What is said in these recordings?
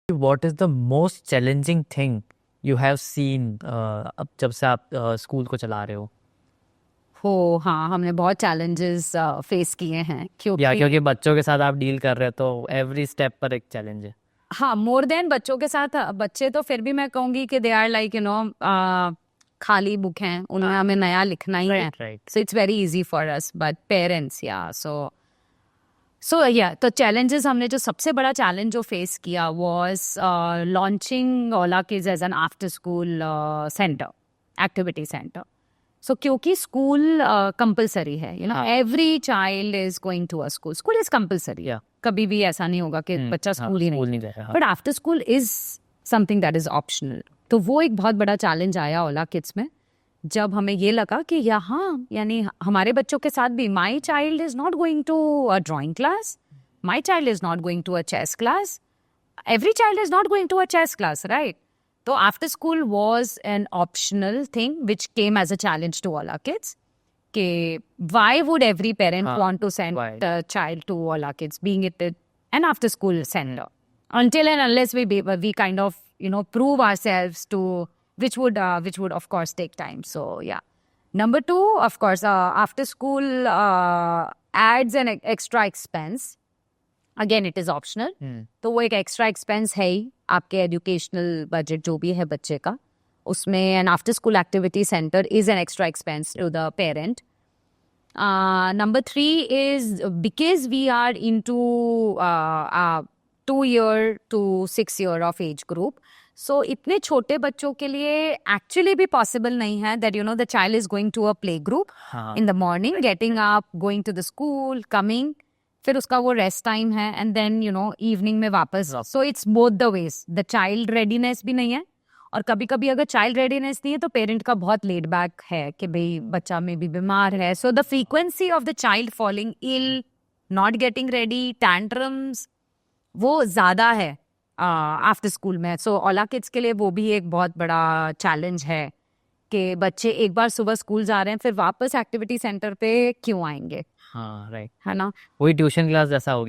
What is the most challenging thing you have seen अब जब से आप स्कूल को चला रहे हो? हाँ, हमने बहुत चैलेंजेस फेस किए हैं क्योंकि बच्चों के साथ आप डील कर रहे हो तो एवरी स्टेप पर एक चैलेंज है. हाँ, मोर देन बच्चों के साथ बच्चे तो फिर भी मैं कहूंगी कि दे आर लाइक खाली बुक हैं, उन्हें हमें नया लिखना ही है, so it's very easy for us. But parents तो चैलेंजेस, हमने जो सबसे बड़ा चैलेंज जो फेस किया was launching Ola Kids as an after school centre, activity centre. So क्योंकि स्कूल कंपलसरी है, every child is going to a school. School is compulsory. कभी भी ऐसा नहीं होगा कि बच्चा स्कूल ही नहीं जाएगा. But after school is something that is optional. तो वो एक बहुत बड़ा चैलेंज आया ओला किड्स में, जब हमें ये लगा कि यहाँ यानी हमारे बच्चों के साथ भी my child is not going to a drawing class, my child is not going to a chess class, every child is not going to a chess class, right? So after school was an optional thing which came as a challenge to all our kids. Why would every parent want to send a child to all our kids, being it an after school center, until and unless we kind of prove ourselves to, which would of course take time. So yeah. Number two, of course, after school adds an extra expense. Again it is optional. तो वो एक extra expense है ही आपके educational budget जो भी है बच्चे का, उसमें an after school activity centre is an extra expense to the parent. Number 3 is because we are into 2 year to 6 year of age group. So इतने छोटे बच्चों के लिए एक्चुअली भी पॉसिबल नहीं है that the child is going to a play group in the morning, getting up, going to the school, coming, फिर उसका वो रेस्ट टाइम है, एंड देन इवनिंग में वापस. So it's both the ways. The child readiness भी नहीं है, और कभी कभी अगर चाइल्ड रेडीनेस नहीं है तो पेरेंट का बहुत लेट बैक है कि भाई बच्चा में भी बीमार है. So the frequency of the child falling ill, not getting ready, tantrums, वो ज़्यादा है आफ्टर स्कूल में. सो ओला किड्स के लिए वो भी एक बहुत बड़ा चैलेंज है कि बच्चे एक बार सुबह स्कूल जा रहे हैं, फिर वापस एक्टिविटी सेंटर पे क्यों आएंगे. हाँ, राइट, है ना. वही ट्यूशन क्लास जैसा हो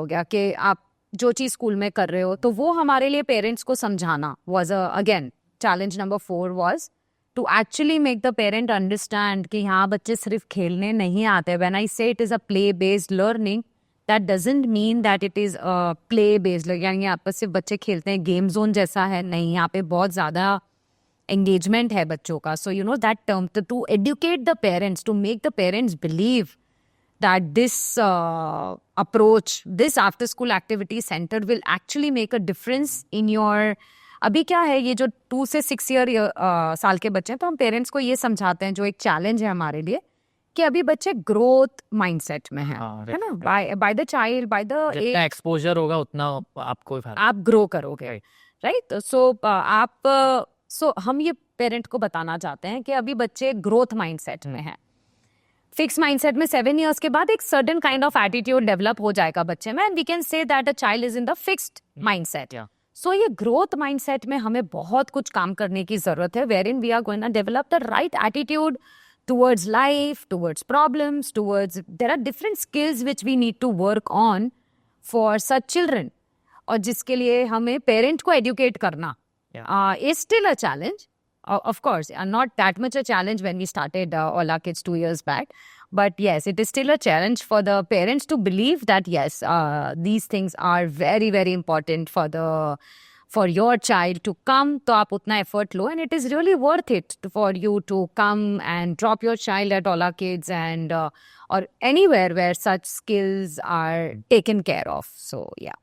गया कि आप जो चीज स्कूल में कर रहे हो, तो वो हमारे लिए पेरेंट्स को समझाना was again challenge. Number 4 was to actually make the parent understand कि यहाँ बच्चे सिर्फ खेलने नहीं आते. व्हेन आई से it is a play based learning, that doesn't mean that it is a play based, यानी यहाँ पर सिर्फ बच्चे खेलते हैं, गेम जोन जैसा है नहीं, यहाँ पे बहुत ज्यादा engagement है बच्चों का. So that term, to educate the parents, to make the parents believe that this approach, this after school activity center will actually make a difference in your. अभी क्या है, ये जो 2 से 6 साल के बच्चे हैं, तो हम पेरेंट्स को ये समझाते हैं, जो एक चैलेंज है हमारे लिए, कि अभी बच्चे ग्रोथ माइंडसेट में हैं, है ना. By the child, by the जितना एक्सपोजर होगा उतना आपको आप ग्रो करोगे, राइट. सो हम ये पेरेंट को बताना चाहते हैं कि अभी बच्चे ग्रोथ माइंडसेट में हैं. फिक्स माइंडसेट में 7 years के बाद एक certain kind of attitude develop हो जाएगा बच्चे में, and we can say that a child is in the fixed mindset. So ये ग्रोथ माइंडसेट में हमें बहुत कुछ काम करने की जरूरत है, where in we are going to develop the right attitude towards life, towards problems, there are different skills which we need to work on for such children, और जिसके लिए हमें पेरेंट को एडुकेट करना is still a challenge. Of course, not that much a challenge when we started Ola Kids 2 years back. But yes, it is still a challenge for the parents to believe that yes, these things are very, very important for your child to come. तो आप उतना effort low, and it is really worth it for you to come and drop your child at Ola Kids and or anywhere where such skills are taken care of. So yeah.